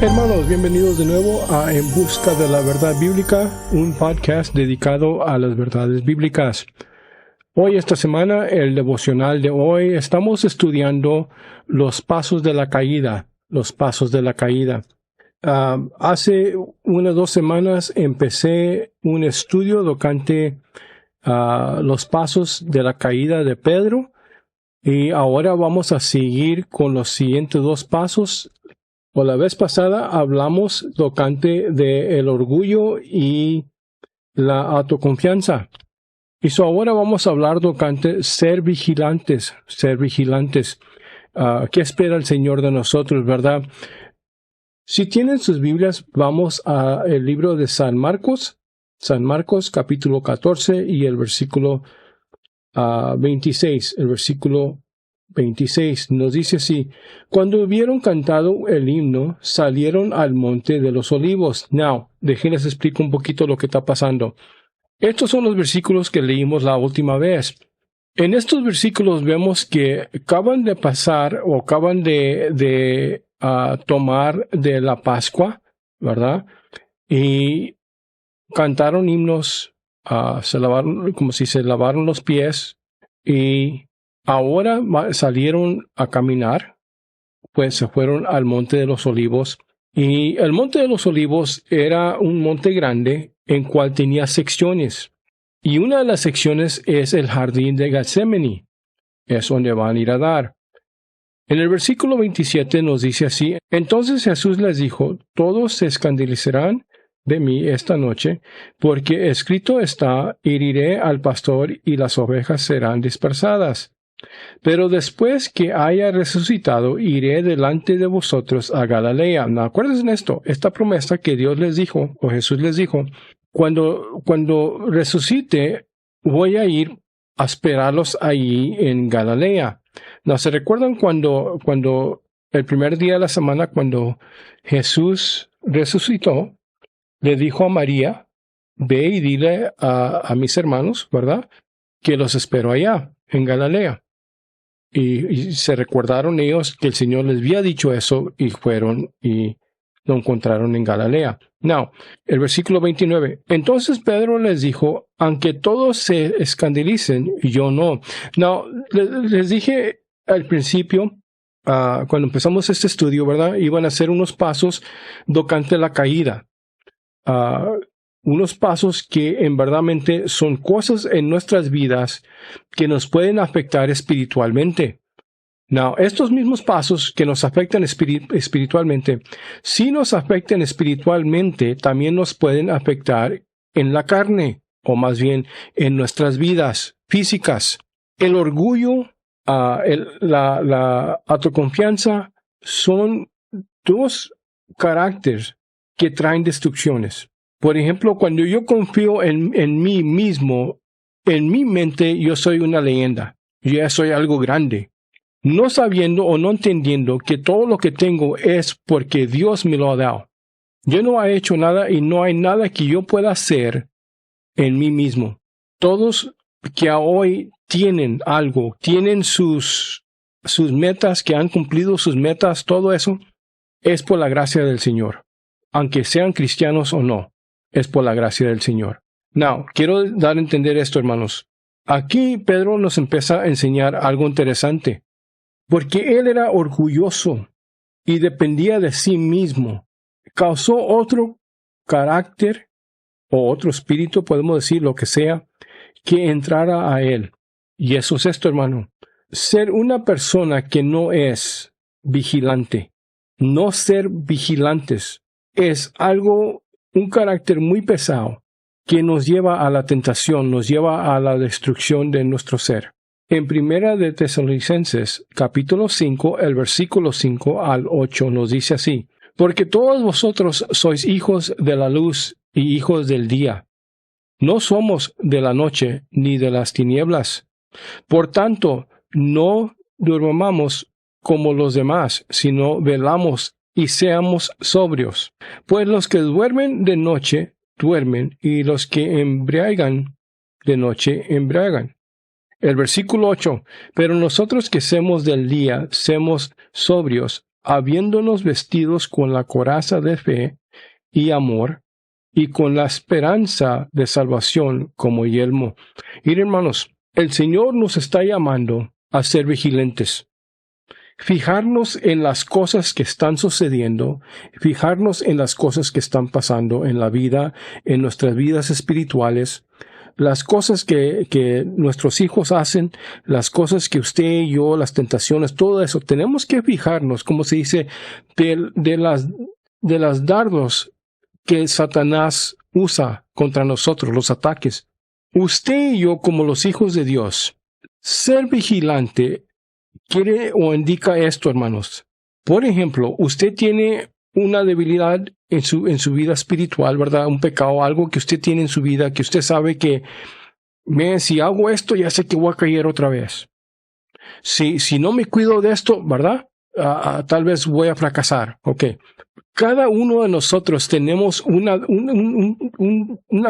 Hermanos, bienvenidos de nuevo a En Busca de la Verdad Bíblica, un podcast dedicado a las verdades bíblicas. Hoy, esta semana, el devocional de hoy, estamos estudiando los pasos de la caída, los pasos de la caída. Hace unas 2 semanas empecé un estudio tocante los pasos de la caída de Pedro y ahora vamos a seguir con los siguientes 2 pasos. Por la vez pasada hablamos tocante del orgullo y la autoconfianza. Y ahora vamos a hablar tocante ser vigilantes, ser vigilantes. ¿Qué espera el Señor de nosotros, verdad? Si tienen sus Biblias, vamos al libro de San Marcos capítulo 14 y el versículo 26. El versículo 26 nos dice así: cuando hubieron cantado el himno, salieron al monte de los olivos. Now, déjenles explico un poquito lo que está pasando. Estos son los versículos que leímos la última vez. En estos versículos vemos que acaban de pasar o acaban de tomar de la Pascua, ¿verdad? Y cantaron himnos, se lavaron los pies y ahora salieron a caminar, pues se fueron al Monte de los Olivos. Y el Monte de los Olivos era un monte grande en cual tenía secciones. Y una de las secciones es el jardín de Getsemaní. Es donde van a ir a dar. En el versículo 27 nos dice así: entonces Jesús les dijo, todos se escandalizarán de mí esta noche, porque escrito está, heriré al pastor y las ovejas serán dispersadas. Pero después que haya resucitado, iré delante de vosotros a Galilea. ¿No acuerdan esto? Esta promesa que Dios les dijo, o Jesús les dijo, cuando resucite, voy a ir a esperarlos ahí en Galilea. ¿No se recuerdan cuando el primer día de la semana, cuando Jesús resucitó, le dijo a María, ve y dile a mis hermanos, ¿verdad?, que los espero allá, en Galilea. Y se recordaron ellos que el Señor les había dicho eso y fueron y lo encontraron en Galilea. Now, el versículo 29. Entonces Pedro les dijo, aunque todos se escandalicen, yo no. Now, les dije al principio, cuando empezamos este estudio, ¿verdad?, iban a hacer unos pasos tocante la caída. Unos pasos que en verdadmente son cosas en nuestras vidas que nos pueden afectar espiritualmente. Now, estos mismos pasos que nos afectan espiritualmente, si nos afectan espiritualmente, también nos pueden afectar en la carne, o más bien en nuestras vidas físicas. El orgullo, la autoconfianza son 2 caracteres que traen destrucciones. Por ejemplo, cuando yo confío en mí mismo, en mi mente yo soy una leyenda, yo ya soy algo grande, no sabiendo o no entendiendo que todo lo que tengo es porque Dios me lo ha dado. Yo no he hecho nada y no hay nada que yo pueda hacer en mí mismo. Todos que hoy tienen algo, tienen sus metas, que han cumplido sus metas, todo eso es por la gracia del Señor, aunque sean cristianos o no. Es por la gracia del Señor. Now, quiero dar a entender esto, hermanos. Aquí Pedro nos empieza a enseñar algo interesante, porque él era orgulloso y dependía de sí mismo. Causó otro carácter o otro espíritu, podemos decir lo que sea, que entrara a él. Y eso es esto, hermano. Ser una persona que no es vigilante, no ser vigilantes, es un carácter muy pesado que nos lleva a la tentación, nos lleva a la destrucción de nuestro ser. En Primera de Tesalonicenses, capítulo 5, el versículo 5 al 8 nos dice así: porque todos vosotros sois hijos de la luz y hijos del día. No somos de la noche ni de las tinieblas. Por tanto, no durmamos como los demás, sino velamos y seamos sobrios. Pues los que duermen de noche, duermen, y los que embriagan de noche, embriagan. El versículo 8, pero nosotros que semos del día, semos sobrios, habiéndonos vestidos con la coraza de fe y amor, y con la esperanza de salvación como yelmo. Miren, hermanos, el Señor nos está llamando a ser vigilantes. Fijarnos en las cosas que están sucediendo, fijarnos en las cosas que están pasando en la vida, en nuestras vidas espirituales, las cosas que nuestros hijos hacen, las cosas que usted y yo, las tentaciones, todo eso. Tenemos que fijarnos, como se dice, de las dardos que Satanás usa contra nosotros, los ataques. Usted y yo, como los hijos de Dios, ser vigilante quiere o indica esto, hermanos. Por ejemplo, usted tiene una debilidad en su vida espiritual, ¿verdad? Un pecado, algo que usted tiene en su vida, que usted sabe que, si hago esto, ya sé que voy a caer otra vez. Si no me cuido de esto, ¿verdad? Tal vez voy a fracasar. Ok. Cada uno de nosotros tenemos una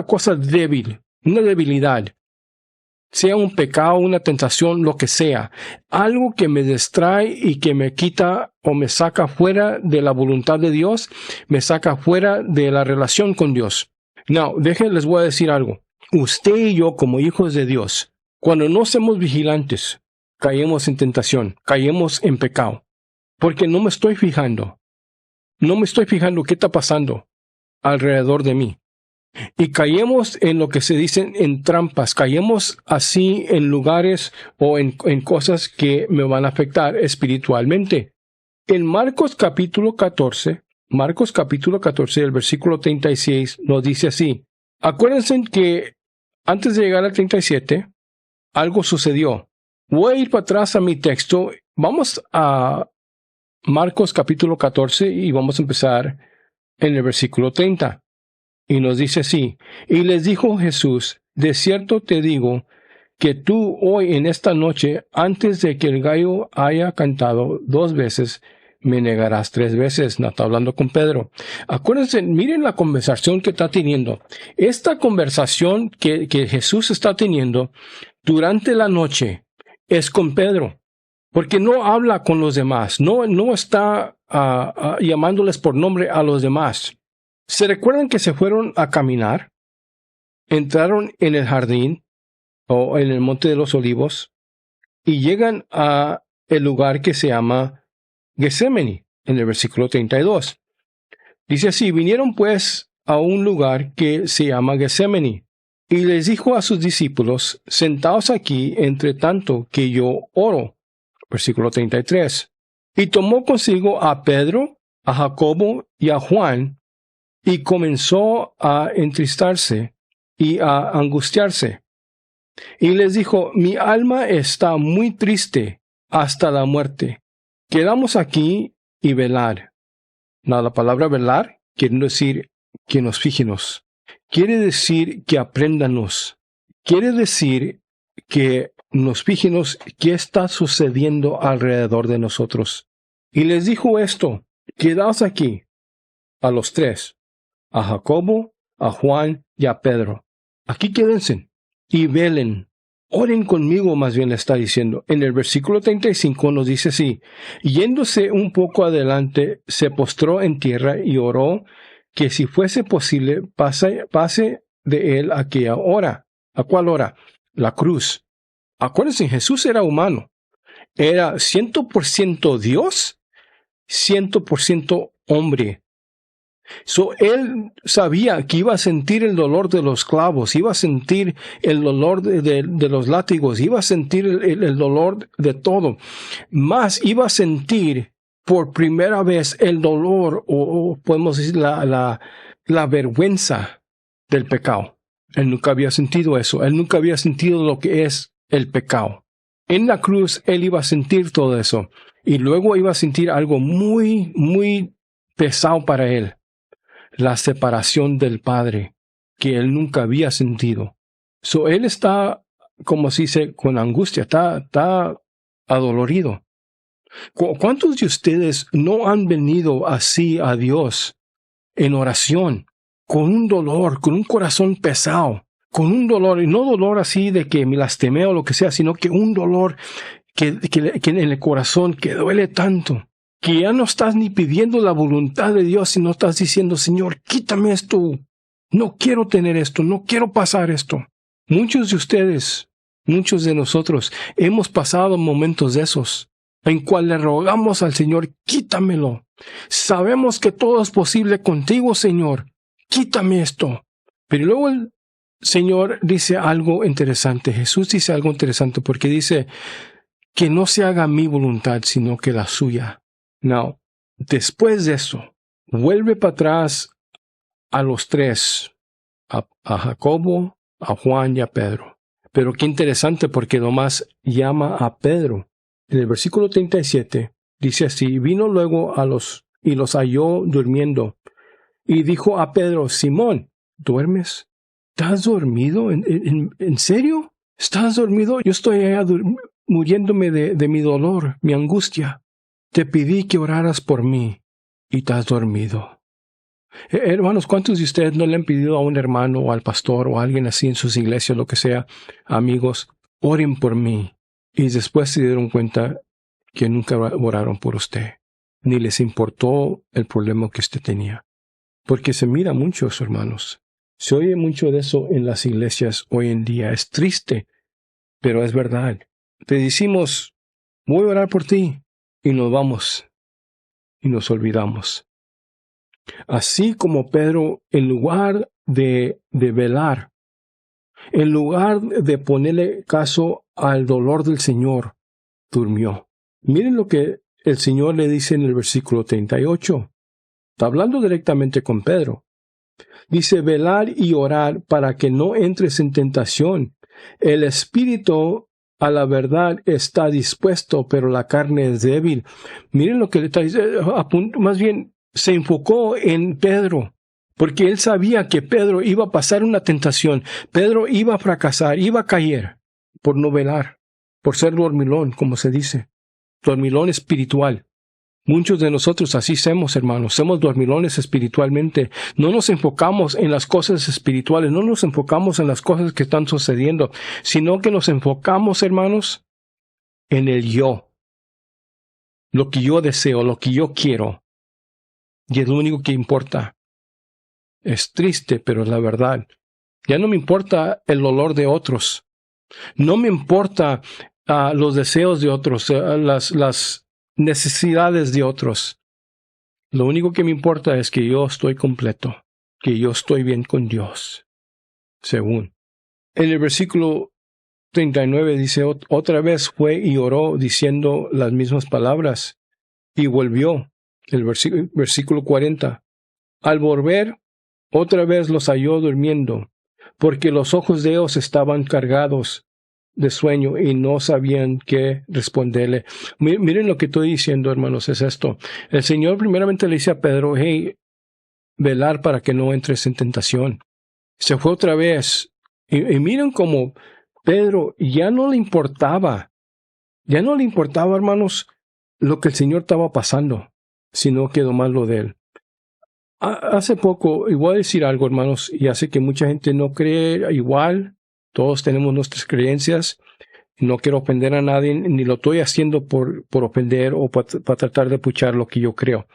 cosa débil, una debilidad. Sea un pecado, una tentación, lo que sea. Algo que me distrae y que me quita o me saca fuera de la voluntad de Dios, me saca fuera de la relación con Dios. No, les voy a decir algo. Usted y yo, como hijos de Dios, cuando no somos vigilantes, caemos en tentación, caemos en pecado. Porque no me estoy fijando. No me estoy fijando qué está pasando alrededor de mí. Y caemos en lo que se dicen en trampas, caemos así en lugares o en cosas que me van a afectar espiritualmente. En Marcos capítulo 14, el versículo 36 nos dice así. Acuérdense que antes de llegar al 37, algo sucedió. Voy a ir para atrás a mi texto. Vamos a Marcos capítulo 14 y vamos a empezar en el versículo 30. Y nos dice así, y les dijo Jesús, de cierto te digo, que tú hoy en esta noche, antes de que el gallo haya cantado 2 veces, me negarás 3 veces. No está hablando con Pedro. Acuérdense, miren la conversación que está teniendo. Esta conversación que Jesús está teniendo durante la noche es con Pedro. Porque no habla con los demás, no está llamándoles por nombre a los demás. ¿Se recuerdan que se fueron a caminar? Entraron en el jardín o en el Monte de los Olivos y llegan a el lugar que se llama Getsemaní, en el versículo 32. Dice así, vinieron pues a un lugar que se llama Getsemaní y les dijo a sus discípulos, sentaos aquí entre tanto que yo oro. Versículo 33. Y tomó consigo a Pedro, a Jacobo y a Juan, y comenzó a entristarse y a angustiarse. Y les dijo, mi alma está muy triste hasta la muerte. Quedamos aquí y velar. No, la palabra velar quiere decir que nos fijemos. Quiere decir que apréndanos. Quiere decir que nos fijemos qué está sucediendo alrededor de nosotros. Y les dijo esto, quedaos aquí, a los 3. A Jacobo, a Juan y a Pedro. Aquí quédense y velen. Oren conmigo, más bien le está diciendo. En el versículo 35 nos dice así. Yéndose un poco adelante, se postró en tierra y oró que si fuese posible pase de él aquella hora. ¿A cuál hora? La cruz. Acuérdense, Jesús era humano. Era 100% Dios, 100% hombre. Él sabía que iba a sentir el dolor de los clavos, iba a sentir el dolor de los látigos, iba a sentir el dolor de todo. Más iba a sentir por primera vez el dolor, o podemos decir la vergüenza del pecado. Él nunca había sentido eso. Él nunca había sentido lo que es el pecado. En la cruz, él iba a sentir todo eso. Y luego iba a sentir algo muy, muy pesado para él. La separación del Padre, que él nunca había sentido. Él está, como se dice, con angustia, está adolorido. ¿Cuántos de ustedes no han venido así a Dios en oración, con un dolor, con un corazón pesado, con un dolor, y no dolor así de que me lastimé o lo que sea, sino que un dolor que en el corazón que duele tanto, que ya no estás ni pidiendo la voluntad de Dios, sino estás diciendo, Señor, quítame esto. No quiero tener esto, no quiero pasar esto. Muchos de ustedes, muchos de nosotros, hemos pasado momentos de esos, en cual le rogamos al Señor, quítamelo. Sabemos que todo es posible contigo, Señor. Quítame esto. Pero luego el Señor dice algo interesante. Jesús dice algo interesante porque dice que no se haga mi voluntad, sino que la suya. No. Después de eso, vuelve para atrás a los tres, a Jacobo, a Juan y a Pedro. Pero qué interesante porque nomás llama a Pedro. En el versículo 37 dice así, vino luego y los halló durmiendo. Y dijo a Pedro, Simón, ¿duermes? ¿Estás dormido? ¿En serio? ¿Estás dormido? Yo estoy allá muriéndome de mi dolor, mi angustia. Te pedí que oraras por mí y estás dormido. Hermanos, ¿cuántos de ustedes no le han pedido a un hermano o al pastor o a alguien así en sus iglesias, lo que sea, amigos, oren por mí? Y después se dieron cuenta que nunca oraron por usted, ni les importó el problema que usted tenía. Porque se mira mucho eso, hermanos. Se oye mucho de eso en las iglesias hoy en día. Es triste, pero es verdad. Te decimos, voy a orar por ti, y nos vamos, y nos olvidamos. Así como Pedro, en lugar de velar, en lugar de ponerle caso al dolor del Señor, durmió. Miren lo que el Señor le dice en el versículo 38. Está hablando directamente con Pedro. Dice, velar y orar para que no entres en tentación. El espíritu a la verdad está dispuesto, pero la carne es débil. Miren lo que le está diciendo. Más bien, se enfocó en Pedro, porque él sabía que Pedro iba a pasar una tentación. Pedro iba a fracasar, iba a caer por no velar, por ser dormilón, como se dice. Dormilón espiritual. Muchos de nosotros así somos, hermanos. Somos dormilones espiritualmente. No nos enfocamos en las cosas espirituales. No nos enfocamos en las cosas que están sucediendo, sino que nos enfocamos, hermanos, en el yo. Lo que yo deseo, lo que yo quiero. Y es lo único que importa. Es triste, pero es la verdad. Ya no me importa el dolor de otros. No me importa los deseos de otros, las necesidades de otros. Lo único que me importa es que yo estoy completo, que yo estoy bien con Dios. Según. En el versículo 39 dice, otra vez fue y oró diciendo las mismas palabras y volvió. El versículo 40. Al volver, otra vez los halló durmiendo, porque los ojos de ellos estaban cargados de sueño y no sabían qué responderle. Miren lo que estoy diciendo, hermanos, es esto. El Señor primeramente le dice a Pedro, hey, velar para que no entres en tentación. Se fue otra vez. Y miren cómo Pedro ya no le importaba, hermanos, lo que el Señor estaba pasando, sino que nomás lo de él. Hace poco, y voy a decir algo, hermanos, y hace que mucha gente no cree igual. Todos tenemos nuestras creencias. No quiero ofender a nadie, ni lo estoy haciendo por ofender o para tratar de puchar lo que yo creo.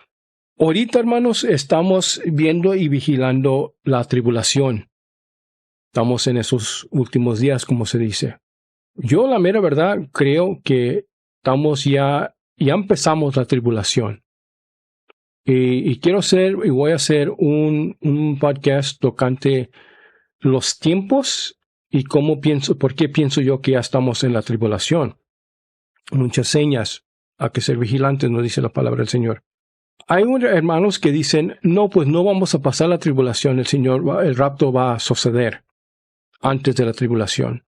Ahorita, hermanos, estamos viendo y vigilando la tribulación. Estamos en esos últimos días, como se dice. Yo, la mera verdad, creo que estamos ya empezamos la tribulación. Y quiero hacer, y voy a hacer un podcast tocante los tiempos y por qué pienso yo que ya estamos en la tribulación. Muchas señas, hay que ser vigilantes, nos dice la palabra del Señor. Hay hermanos que dicen, no, pues no vamos a pasar la tribulación, el rapto va a suceder antes de la tribulación.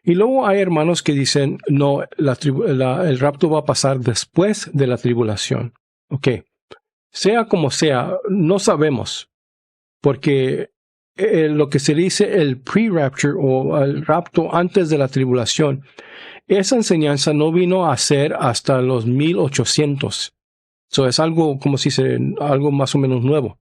Y luego hay hermanos que dicen, no, el rapto va a pasar después de la tribulación. Ok. Sea como sea, no sabemos, porque lo que se dice el pre-rapture o el rapto antes de la tribulación, esa enseñanza no vino a ser hasta los 1800. So es algo, como se dice, algo más o menos nuevo.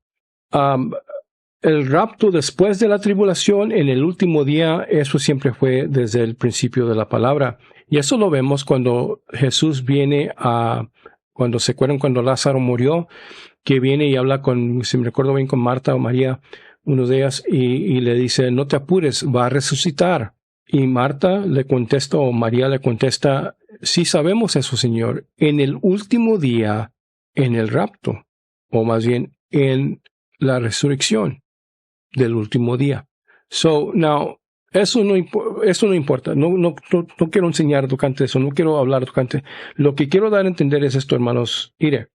El rapto después de la tribulación, en el último día, eso siempre fue desde el principio de la palabra. Y eso lo vemos cuando Jesús viene a Cuando se acuerdan cuando Lázaro murió, que viene y habla con, si me recuerdo bien, con Marta o María, uno de ellas, y le dice, no te apures, va a resucitar. Y Marta le contesta, o María le contesta, sí sabemos eso, Señor, en el último día, en el rapto, o más bien en la resurrección del último día. So, now, eso no importa. No quiero enseñar tocante eso, no quiero hablar tocante. Lo que quiero dar a entender es esto, hermanos. Mire,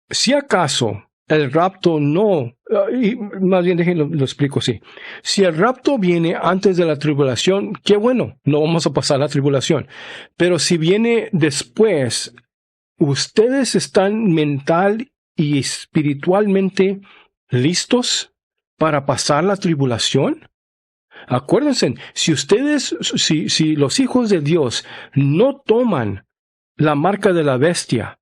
si acaso el rapto no, y más bien déjenlo, lo explico así. Si el rapto viene antes de la tribulación, qué bueno, no vamos a pasar la tribulación. Pero si viene después, ¿ustedes están mental y espiritualmente listos para pasar la tribulación? Acuérdense, si los hijos de Dios no toman la marca de la bestia,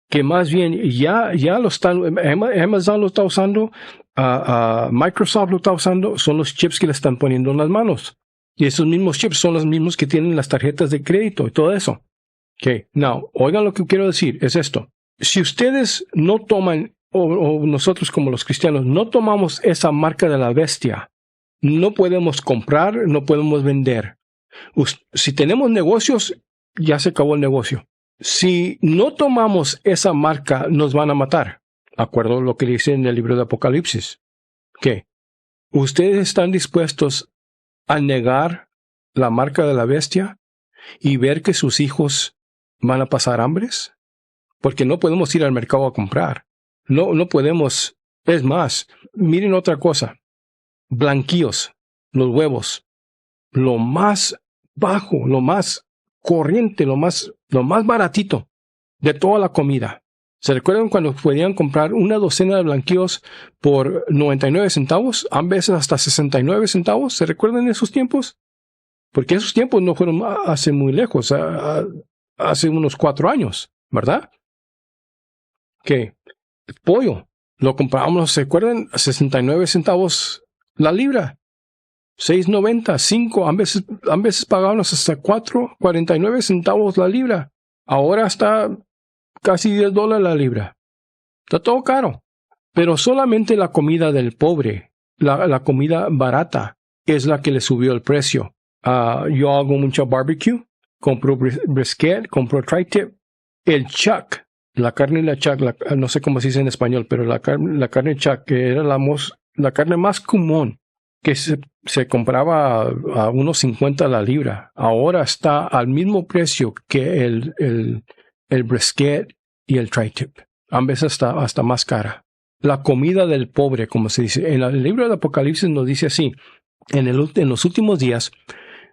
que más bien ya lo están, Amazon lo está usando, Microsoft lo está usando, son los chips que le están poniendo en las manos. Y esos mismos chips son los mismos que tienen las tarjetas de crédito y todo eso. Okay, now, oigan lo que quiero decir, es esto. Si ustedes no toman, o nosotros como los cristianos, no tomamos esa marca de la bestia, no podemos comprar, no podemos vender. Si tenemos negocios, ya se acabó el negocio. Si no tomamos esa marca, nos van a matar. Acuerdo a lo que dice en el libro de Apocalipsis. ¿Qué? ¿Ustedes están dispuestos a negar la marca de la bestia y ver que sus hijos van a pasar hambres? Porque no podemos ir al mercado a comprar. No podemos. Es más, miren otra cosa. Blanquillos, los huevos, lo más bajo, lo más corriente, lo más baratito de toda la comida. ¿Se recuerdan cuando podían comprar una docena de blanquillos por 99 centavos? A veces hasta 69 centavos. ¿Se recuerdan de esos tiempos? Porque esos tiempos no fueron hace muy lejos, hace unos 4 años, ¿verdad? ¿Qué? El pollo, lo comprábamos, ¿se acuerdan? A 69 centavos la libra. 6.90, 5, a veces pagábamos hasta 4.49 centavos la libra. Ahora está casi $10 la libra. Está todo caro. Pero solamente la comida del pobre, la comida barata, es la que le subió el precio. Yo hago mucho barbecue, compro brisket, compro tri-tip, el chuck, la carne de la chuck, no sé cómo se dice en español, pero la carne chuck, que era la carne más común, que se compraba a unos 50 la libra. Ahora está al mismo precio que el brisket y el tri-tip. A veces está hasta más cara. La comida del pobre, como se dice. En el libro de Apocalipsis nos dice así. En los últimos días,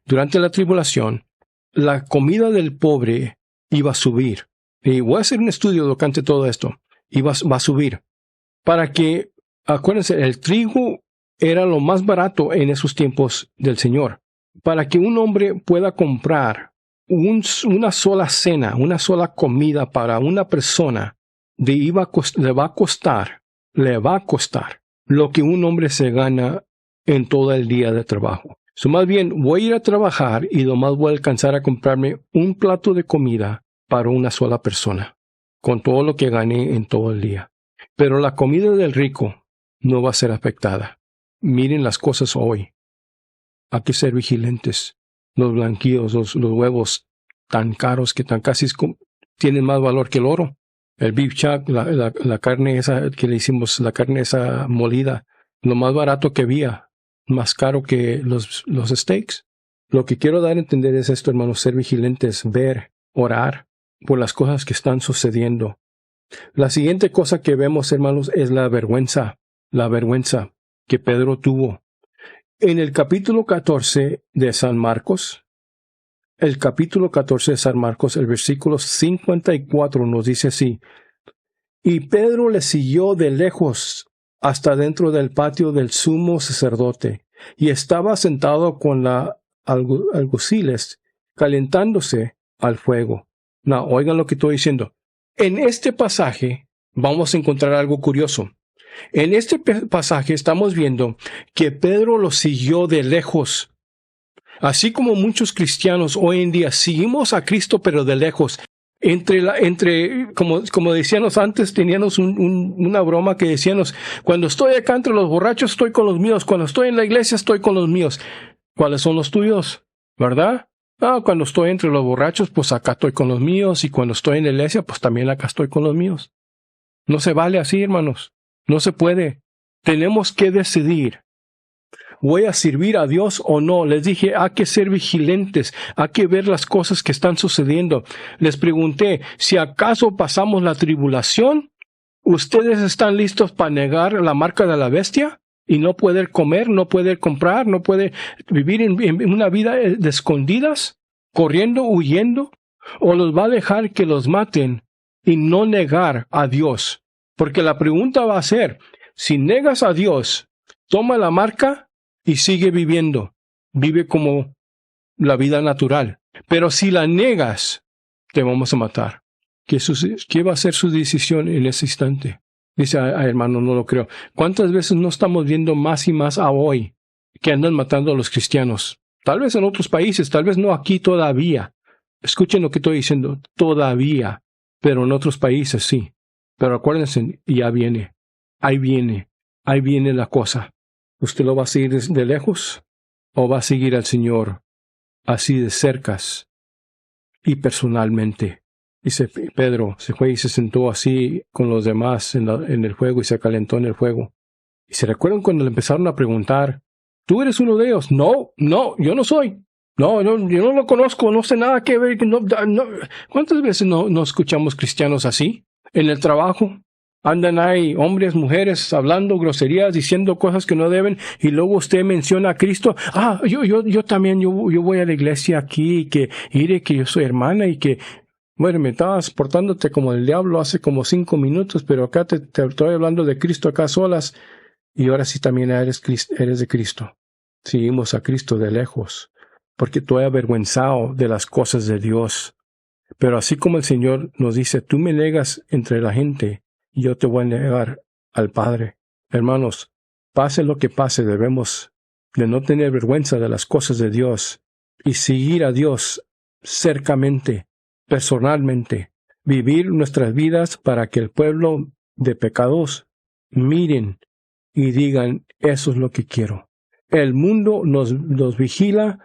durante la tribulación, la comida del pobre iba a subir. Y voy a hacer un estudio durante todo esto. Va a subir. Para que, acuérdense, el trigo era lo más barato en esos tiempos del Señor. Para que un hombre pueda comprar una sola cena, una sola comida para una persona, le va a costar lo que un hombre se gana en todo el día de trabajo. Más bien, voy a ir a trabajar y nomás voy a alcanzar a comprarme un plato de comida para una sola persona, con todo lo que gané en todo el día. Pero la comida del rico no va a ser afectada. Miren las cosas hoy. Hay que ser vigilantes. Los blanquillos, los huevos tan caros que tan casi tienen más valor que el oro. El beef chuck, la carne esa que le hicimos, la carne esa molida, lo más barato que había, más caro que los steaks. Lo que quiero dar a entender es esto, hermanos, ser vigilantes, ver, orar por las cosas que están sucediendo. La siguiente cosa que vemos, hermanos, es la vergüenza que Pedro tuvo. En el capítulo 14 de San Marcos, el versículo 54 nos dice así: y Pedro le siguió de lejos hasta dentro del patio del sumo sacerdote, y estaba sentado con alguaciles calentándose al fuego. No, oigan lo que estoy diciendo. En este pasaje vamos a encontrar algo curioso. En este pasaje estamos viendo que Pedro lo siguió de lejos. Así como muchos cristianos hoy en día seguimos a Cristo pero de lejos. Como decíamos antes, teníamos una broma que decíamos, cuando estoy acá entre los borrachos, estoy con los míos. Cuando estoy en la iglesia, estoy con los míos. ¿Cuáles son los tuyos? ¿Verdad? Cuando estoy entre los borrachos, pues acá estoy con los míos. Y cuando estoy en la iglesia, pues también acá estoy con los míos. No se vale así, hermanos. No se puede. Tenemos que decidir. ¿Voy a servir a Dios o no? Les dije, hay que ser vigilantes, hay que ver las cosas que están sucediendo. Les pregunté, si acaso pasamos la tribulación, ¿ustedes están listos para negar la marca de la bestia? Y no poder comer, no poder comprar, no poder vivir en una vida de escondidas, corriendo, huyendo. ¿O los va a dejar que los maten y no negar a Dios? Porque la pregunta va a ser, si negas a Dios, toma la marca y sigue viviendo. Vive como la vida natural. Pero si la negas, te vamos a matar. ¿Qué va a ser su decisión en ese instante? Dice, hermano, no lo creo. ¿Cuántas veces no estamos viendo más y más a hoy que andan matando a los cristianos? Tal vez en otros países, tal vez no aquí todavía. Escuchen lo que estoy diciendo, todavía. Pero en otros países sí. Pero acuérdense, ya viene. Ahí viene la cosa. ¿Usted lo va a seguir de lejos o va a seguir al Señor así de cercas y personalmente? Dice Pedro, se fue y se sentó así con los demás en el fuego y se calentó en el fuego. Y se recuerdan cuando le empezaron a preguntar, ¿tú eres uno de ellos? No, yo no soy. No, yo no lo conozco, no sé nada que ver. No. ¿Cuántas veces no escuchamos cristianos así? En el trabajo. Andan ahí hombres, mujeres, hablando groserías, diciendo cosas que no deben, y luego usted menciona a Cristo. Yo también, yo voy a la iglesia aquí, y que yo soy hermana, y que, bueno, me estabas portándote como el diablo hace como 5 minutos, pero acá te estoy hablando de Cristo acá solas, y ahora sí también eres de Cristo. Seguimos a Cristo de lejos, porque estoy avergüenzado de las cosas de Dios. Pero así como el Señor nos dice, tú me negas entre la gente, yo te voy a negar al Padre. Hermanos, pase lo que pase, debemos de no tener vergüenza de las cosas de Dios y seguir a Dios cercamente, personalmente, vivir nuestras vidas para que el pueblo de pecados miren y digan, eso es lo que quiero. El mundo nos vigila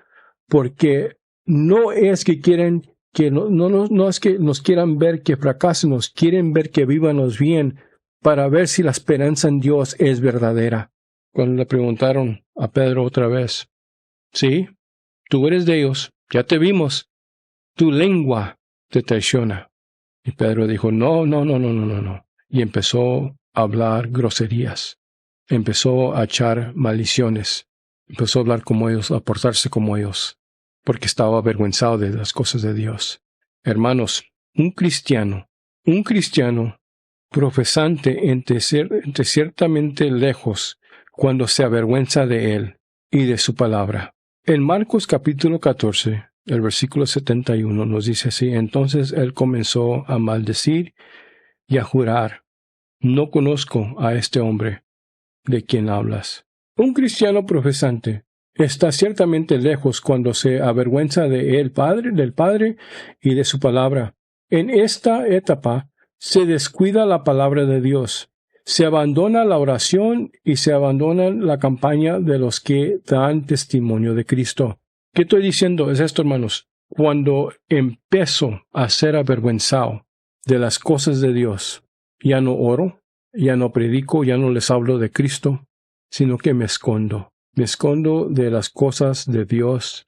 porque no es que quieren que no es que nos quieran ver que fracasemos, quieren ver que vivamos bien para ver si la esperanza en Dios es verdadera. Cuando le preguntaron a Pedro otra vez, sí, tú eres de ellos, ya te vimos, tu lengua te traiciona. Y Pedro dijo, no. Y empezó a hablar groserías, empezó a echar maldiciones, empezó a hablar como ellos, a portarse como ellos, porque estaba avergonzado de las cosas de Dios. Hermanos, un cristiano profesante entre ciertamente lejos cuando se avergüenza de él y de su palabra. En Marcos capítulo 14, el versículo 71 nos dice así, entonces él comenzó a maldecir y a jurar, no conozco a este hombre de quien hablas. Un cristiano profesante está ciertamente lejos cuando se avergüenza del Padre y de su palabra. En esta etapa se descuida la palabra de Dios, se abandona la oración y se abandona la campaña de los que dan testimonio de Cristo. ¿Qué estoy diciendo? Es esto, hermanos. Cuando empiezo a ser avergüenzado de las cosas de Dios, ya no oro, ya no predico, ya no les hablo de Cristo, sino que me escondo. Me escondo de las cosas de Dios.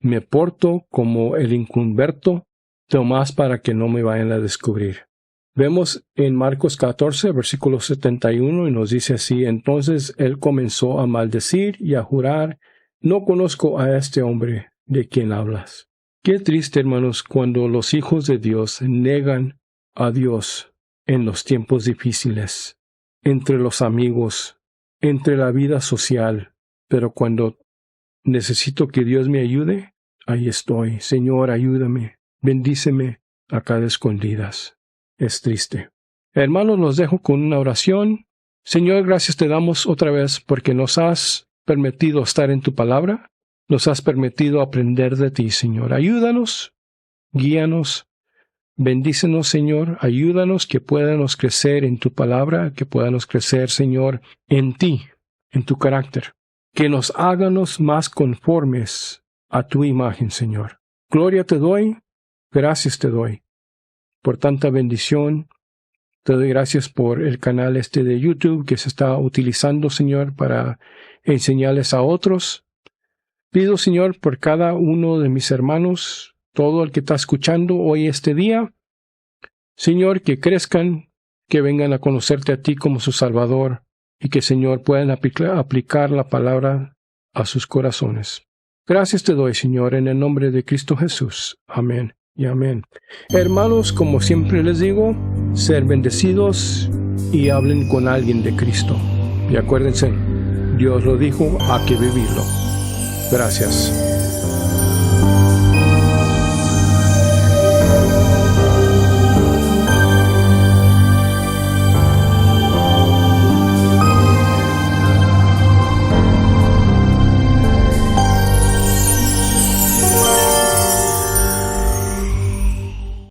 Me porto como el inconverto, nomás para que no me vayan a descubrir. Vemos en Marcos 14, versículo 71, y nos dice así, entonces él comenzó a maldecir y a jurar, no conozco a este hombre de quien hablas. Qué triste, hermanos, cuando los hijos de Dios negan a Dios en los tiempos difíciles, entre los amigos, entre la vida social. Pero cuando necesito que Dios me ayude, ahí estoy. Señor, ayúdame, bendíceme acá de escondidas. Es triste. Hermanos, los dejo con una oración. Señor, gracias te damos otra vez porque nos has permitido estar en tu palabra. Nos has permitido aprender de ti, Señor. Ayúdanos, guíanos, Bendícenos, Señor, ayúdanos que podamos crecer en tu palabra, que podamos crecer, Señor, en ti, en tu carácter. Que nos háganos más conformes a tu imagen, Señor. Gloria te doy, gracias te doy por tanta bendición. Te doy gracias por el canal de YouTube que se está utilizando, Señor, para enseñarles a otros. Pido, Señor, por cada uno de mis hermanos, todo el que está escuchando hoy día, Señor, que crezcan, que vengan a conocerte a ti como su Salvador y que, Señor, puedan aplicar la palabra a sus corazones. Gracias te doy, Señor, en el nombre de Cristo Jesús. Amén y amén. Hermanos, como siempre les digo, ser bendecidos y hablen con alguien de Cristo. Y acuérdense, Dios lo dijo, hay que vivirlo. Gracias.